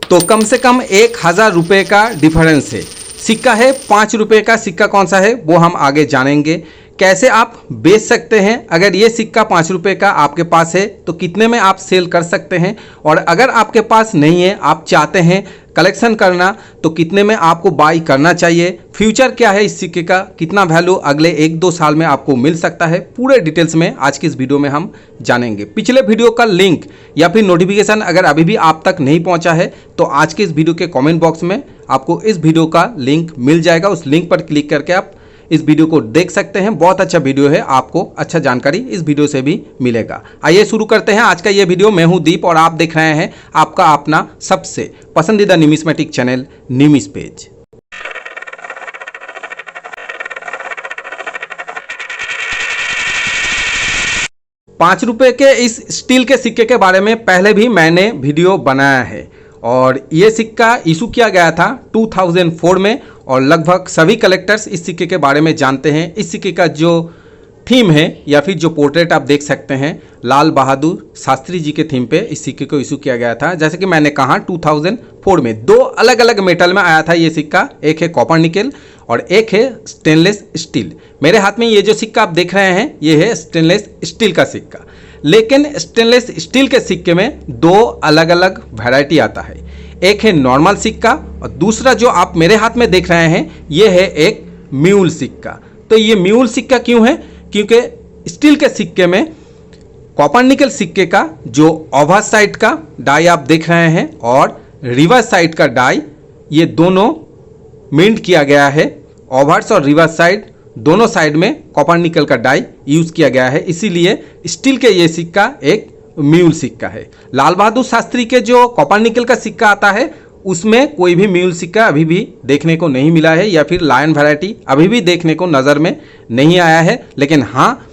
तो कम से कम 1000 रुपये का डिफरेंस है। सिक्का है 5 रुपये का, सिक्का कौन सा है वो हम आगे जानेंगे। कैसे आप बेच सकते हैं, अगर ये सिक्का 5 रुपये का आपके पास है तो कितने में आप सेल कर सकते हैं, और अगर आपके पास नहीं है, आप चाहते हैं कलेक्शन करना, तो कितने में आपको बाई करना चाहिए। फ्यूचर क्या है इस सिक्के का, कितना वैल्यू अगले 1-2 साल में आपको मिल सकता है, पूरे डिटेल्स में आज की इस वीडियो में हम जानेंगे। पिछले वीडियो का लिंक या फिर नोटिफिकेशन अगर अभी भी आप तक नहीं पहुंचा है तो आज के इस वीडियो के कमेंट बॉक्स में आपको इस वीडियो का लिंक मिल जाएगा। उस लिंक पर क्लिक करके आप इस वीडियो को देख सकते हैं। बहुत अच्छा वीडियो है, आपको अच्छा जानकारी इस वीडियो से भी मिलेगा। आइए शुरू करते हैं आज का ये वीडियो। मैं हूं दीप और आप देख रहे हैं आपका अपना सबसे पसंदीदा न्यूमिस्मेटिक चैनल न्यूमिस पेज। ₹5 रुपये के इस स्टील के सिक्के के बारे में पहले भी मैंने वीडियो बनाया है और ये सिक्का इशू किया गया था 2004 में और लगभग सभी कलेक्टर्स इस सिक्के के बारे में जानते हैं। इस सिक्के का जो थीम है या फिर जो पोर्ट्रेट आप देख सकते हैं, लाल बहादुर शास्त्री जी के थीम पे इस सिक्के को इशू किया गया था। जैसे कि मैंने कहा 2004 में 2 अलग अलग मेटल में आया था ये सिक्का, एक है कॉपर निकल और एक है स्टेनलेस स्टील। मेरे हाथ में ये जो सिक्का आप देख रहे हैं ये है स्टेनलेस स्टील का सिक्का, लेकिन स्टेनलेस स्टील के सिक्के में 2 अलग अलग वैरायटी आता है। एक है नॉर्मल सिक्का और दूसरा जो आप मेरे हाथ में देख रहे हैं ये है एक म्यूल सिक्का। तो ये म्यूल सिक्का क्यों है, क्योंकि स्टील के सिक्के में कॉपर निकल सिक्के का जो ओवर साइड का डाई आप देख रहे हैं और रिवर्स साइड का डाई, ये दोनों मिंट किया गया है। ओवर्स और रिवर्स साइड दोनों साइड में कॉपर निकल का डाई यूज किया गया है, इसीलिए स्टील के ये सिक्का एक म्यूल सिक्का है। लाल बहादुर शास्त्री के जो कॉपर निकल का सिक्का आता है उसमें कोई भी म्यूल सिक्का अभी भी देखने को नहीं मिला है, या फिर लायन वैरायटी अभी भी देखने को नज़र में नहीं आया है। लेकिन हाँ,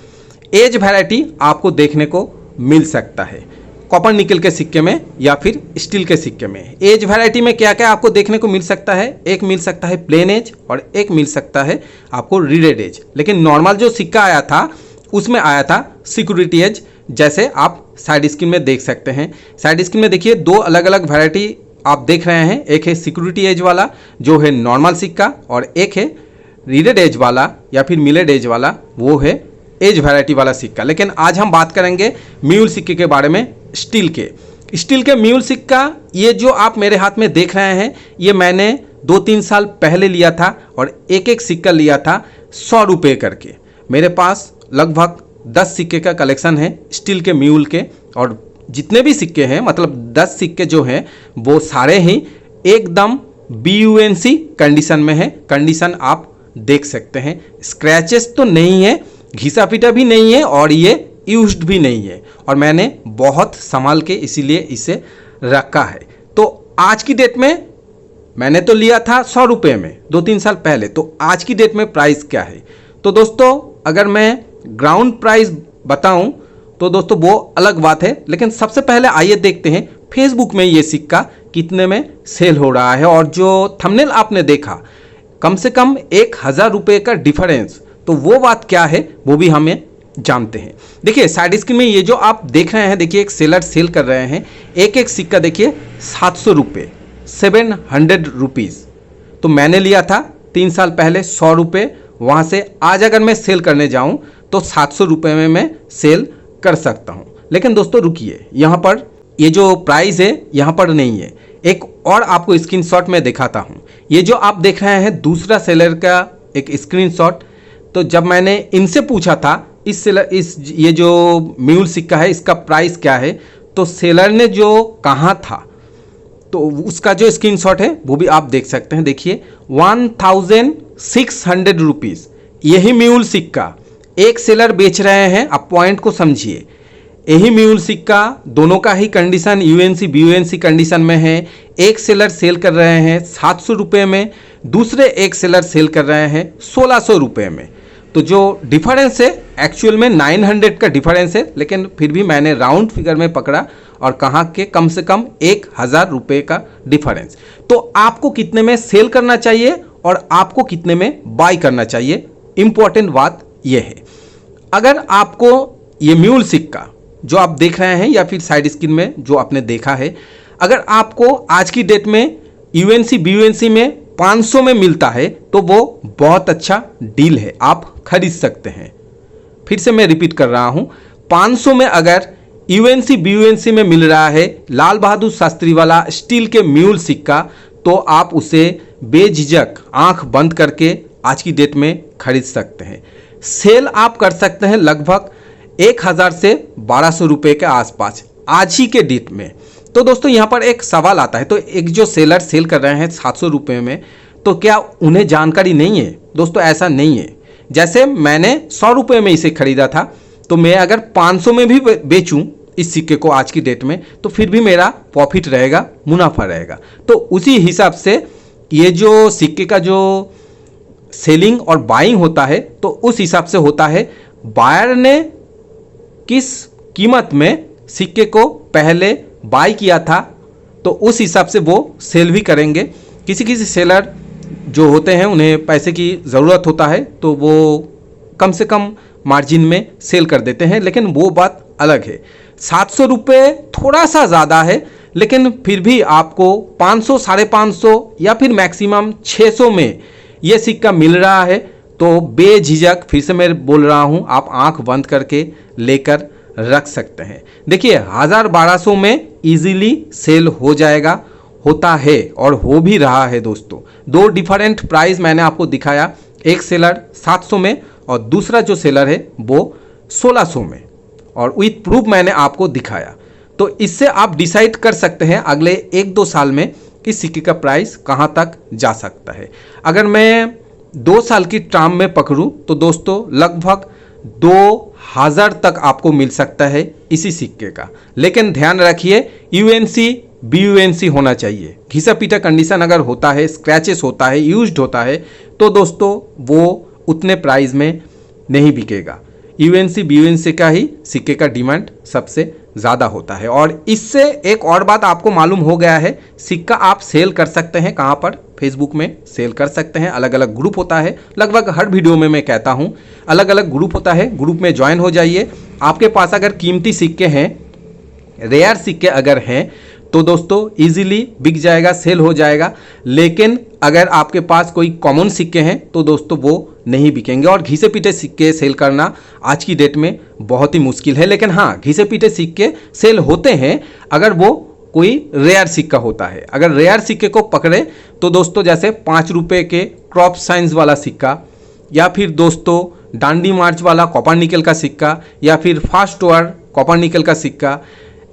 एज वैरायटी आपको देखने को मिल सकता है कॉपर निकल के सिक्के में या फिर स्टील के सिक्के में। एज वैरायटी में क्या क्या आपको देखने को मिल सकता है, एक मिल सकता है प्लेन एज और एक मिल सकता है आपको रीडेड एज। लेकिन नॉर्मल जो सिक्का आया था उसमें आया था सिक्योरिटी एज, जैसे आप साइड स्क्रीन में देख सकते हैं। साइड स्क्रीन में देखिए 2 अलग अलग वैरायटी आप देख रहे हैं, एक है सिक्योरिटी एज वाला जो है नॉर्मल सिक्का और एक है रीडेड एज वाला या फिर मिलेड एज वाला, वो है एज वैरायटी वाला सिक्का। लेकिन आज हम बात करेंगे म्यूल सिक्के के बारे में, स्टील के म्यूल सिक्का। ये जो आप मेरे हाथ में देख रहे हैं ये मैंने 2-3 साल पहले लिया था और एक सिक्का लिया था 100 रुपये करके। मेरे पास लगभग 10 सिक्के का कलेक्शन है स्टील के म्यूल के, और जितने भी सिक्के हैं मतलब 10 सिक्के जो हैं वो सारे ही एकदम BUNC कंडीशन में है। कंडीशन आप देख सकते हैं, स्क्रैचेस तो नहीं है, घिसा पीटा भी नहीं है और ये यूज्ड भी नहीं है, और मैंने बहुत संभाल के इसीलिए इसे रखा है। तो आज की डेट में मैंने तो लिया था 100 रुपये में 2-3 साल पहले, तो आज की डेट में प्राइस क्या है। तो दोस्तों अगर मैं ग्राउंड प्राइस बताऊं तो दोस्तों वो अलग बात है, लेकिन सबसे पहले आइए देखते हैं फेसबुक में ये सिक्का कितने में सेल हो रहा है। और जो थंबनेल आपने देखा कम से कम 1000 रुपये का डिफरेंस, तो वो बात क्या है वो भी हमें जानते हैं। देखिए साइड स्क्रीन में ये जो आप देख रहे हैं, देखिए एक सेलर सेल कर रहे हैं एक सिक्का, देखिए 700 रुपये, 700 रुपीज़। तो मैंने लिया था 3 साल पहले 100 रुपये, वहाँ से आज अगर मैं सेल करने जाऊँ तो 700 रुपये में मैं सेल कर सकता हूँ। लेकिन दोस्तों रुकिए, यहाँ पर ये जो प्राइस है यहाँ पर नहीं है, एक और आपको स्क्रीनशॉट में दिखाता हूँ। ये जो आप देख रहे हैं दूसरा सेलर का एक स्क्रीनशॉट। तो जब मैंने इनसे पूछा था ये जो म्यूल सिक्का है इसका प्राइस क्या है, तो सेलर ने जो कहा था तो उसका जो स्क्रीनशॉट है वो भी आप देख सकते हैं। देखिए 1600 रुपीज़ यही म्यूल सिक्का एक सेलर बेच रहे हैं। आप पॉइंट को समझिए, यही म्यूल सिक्का दोनों का ही कंडीशन UNC BUNC कंडीशन में है। एक सेलर सेल कर रहे हैं 700 रुपये में, दूसरे एक सेलर सेल कर रहे हैं 1600 रुपये में। तो जो डिफरेंस है एक्चुअल में 900 का डिफरेंस है, लेकिन फिर भी मैंने राउंड फिगर में पकड़ा और कहा कि कम से कम 1000 रुपये का डिफरेंस। तो आपको कितने में सेल करना चाहिए और आपको कितने में बाई करना चाहिए, इंपॉर्टेंट बात यह है। अगर आपको ये म्यूल सिक्का जो आप देख रहे हैं या फिर साइड स्क्रीन में जो आपने देखा है, अगर आपको आज की डेट में यूएनसी बीयूएनसी में 500 में मिलता है तो वो बहुत अच्छा डील है, आप खरीद सकते हैं। फिर से मैं रिपीट कर रहा हूं, 500 में अगर यूएनसी बीयूएनसी में मिल रहा है लाल बहादुर शास्त्री वाला स्टील के म्यूल सिक्का, तो आप उसे बेझिझक आंख बंद करके आज की डेट में खरीद सकते हैं। सेल आप कर सकते हैं लगभग 1000 से 1200 रुपये के आसपास आज ही के डेट में। तो दोस्तों यहाँ पर एक सवाल आता है, तो एक जो सेलर सेल कर रहे हैं 700 रुपये में, तो क्या उन्हें जानकारी नहीं है? दोस्तों ऐसा नहीं है। जैसे मैंने 100 रुपये में इसे खरीदा था, तो मैं अगर 500 में भी बेचूं इस सिक्के को आज की डेट में, तो फिर भी मेरा प्रॉफिट रहेगा, मुनाफा रहेगा। तो उसी हिसाब से ये जो सिक्के का जो सेलिंग और बाइंग होता है, तो उस हिसाब से होता है बायर ने किस कीमत में सिक्के को पहले बाय किया था, तो उस हिसाब से वो सेल भी करेंगे। किसी किसी सेलर जो होते हैं उन्हें पैसे की ज़रूरत होता है, तो वो कम से कम मार्जिन में सेल कर देते हैं, लेकिन वो बात अलग है। 700 रुपये थोड़ा सा ज़्यादा है, लेकिन फिर भी आपको 500, 550 या फिर मैक्सिमम 600 में ये सिक्का मिल रहा है, तो बेझिझक, फिर से मैं बोल रहा हूँ, आप आंख बंद करके लेकर रख सकते हैं। देखिए 1000-1200 में इजीली सेल हो जाएगा, होता है और हो भी रहा है दोस्तों। दो डिफरेंट प्राइस मैंने आपको दिखाया, एक सेलर 700 में और दूसरा जो सेलर है वो 1600 में, और विथ प्रूफ मैंने आपको दिखाया। तो इससे आप डिसाइड कर सकते हैं अगले 1-2 साल में इस सिक्के का प्राइस कहाँ तक जा सकता है। अगर मैं 2 साल की टर्म में पकड़ूं तो दोस्तों लगभग 2000 तक आपको मिल सकता है इसी सिक्के का। लेकिन ध्यान रखिए यूएनसी बीयूएनसी होना चाहिए। घिसा पीटा कंडीशन अगर होता है, स्क्रैचेस होता है, यूज्ड होता है, तो दोस्तों वो उतने प्राइस में नहीं बिकेगा। यूएनसी बीयूएनसी का ही सिक्के का डिमांड सबसे ज़्यादा होता है। और इससे एक और बात आपको मालूम हो गया है, सिक्का आप सेल कर सकते हैं कहाँ पर? फेसबुक में सेल कर सकते हैं। अलग अलग ग्रुप होता है, लगभग हर वीडियो में मैं कहता हूँ अलग अलग ग्रुप होता है, ग्रुप में ज्वाइन हो जाइए। आपके पास अगर कीमती सिक्के हैं, रेयर सिक्के अगर हैं, तो दोस्तों इजीली बिक जाएगा, सेल हो जाएगा। लेकिन अगर आपके पास कोई कॉमन सिक्के हैं तो दोस्तों वो नहीं बिकेंगे। और घिसे पीटे सिक्के सेल करना आज की डेट में बहुत ही मुश्किल है। लेकिन हाँ, घिसे पीटे सिक्के सेल होते हैं अगर वो कोई रेयर सिक्का होता है। अगर रेयर सिक्के को पकड़े तो दोस्तों जैसे 5 रुपये के क्रॉप साइंस वाला सिक्का, या फिर दोस्तों डांडी मार्च वाला कॉपर निकल का सिक्का, या फिर फास्ट ओवर कॉपर निकल का सिक्का,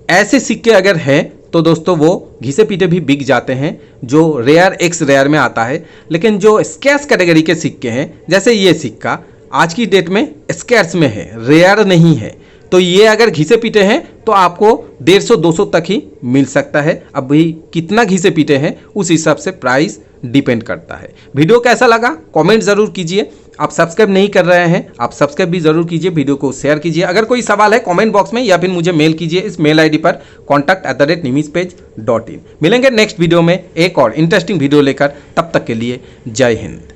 ऐसे सिक्के अगर हैं तो दोस्तों वो घिसे पीटे भी बिक जाते हैं, जो रेयर एक्स रेयर में आता है। लेकिन जो स्कैर्स कैटेगरी के सिक्के हैं, जैसे ये सिक्का आज की डेट में स्कैर्स में है, रेयर नहीं है, तो ये अगर घिसे पीटे हैं तो आपको 150-200 तक ही मिल सकता है। अभी कितना घिसे पीटे हैं उस हिसाब से प्राइस डिपेंड करता है। वीडियो कैसा लगा कमेंट ज़रूर कीजिए। आप सब्सक्राइब नहीं कर रहे हैं, आप सब्सक्राइब भी ज़रूर कीजिए, वीडियो को शेयर कीजिए। अगर कोई सवाल है कमेंट बॉक्स में, या फिर मुझे मेल कीजिए इस मेल आईडी पर contact@nimishpage.in। मिलेंगे नेक्स्ट वीडियो में एक और इंटरेस्टिंग वीडियो लेकर, तब तक के लिए जय हिंद।